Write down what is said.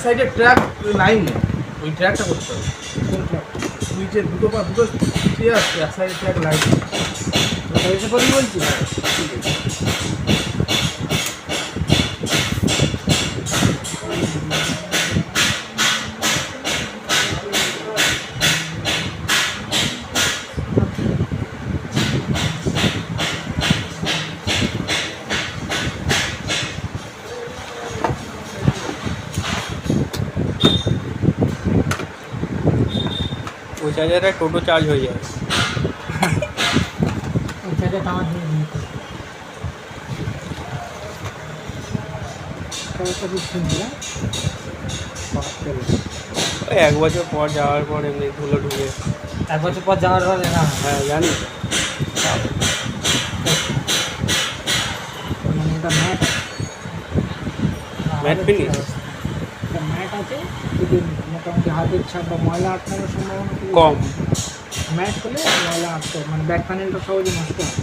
সাইডে ট্র্যাক নাই না, ওই ট্র্যাকটা করতে হবে। কোন ট্র্যাক? সুইচের দুটো ইয়ে আছে, এক সাইডে ট্র্যাক লাইট। ওটা এসে করবি বলছি? ঠিক আছে। ওই চার্জারে টোটো চার্জ হয়ে যাবে। ওই জায়গাটা আমার দিয়ে দিতে শুনছি না। ওই 1 বছর পর যাওয়ার পর এমনি ধুলো ঢুকে। 1 বছর পর যাওয়ার পরে না হ্যাঁ জানি তো। মানে এটা ম্যাট ম্যাট ফিনিশ ম্যাট আছে, যদি মোটামুটি হাতের ছাপ বা ময়লা আটকানোর সম্ভাবনা খুবই কম। ম্যাট হলে ময়লা আটকে, মানে ব্যাক প্যানেলটা সহজে নষ্ট হয়।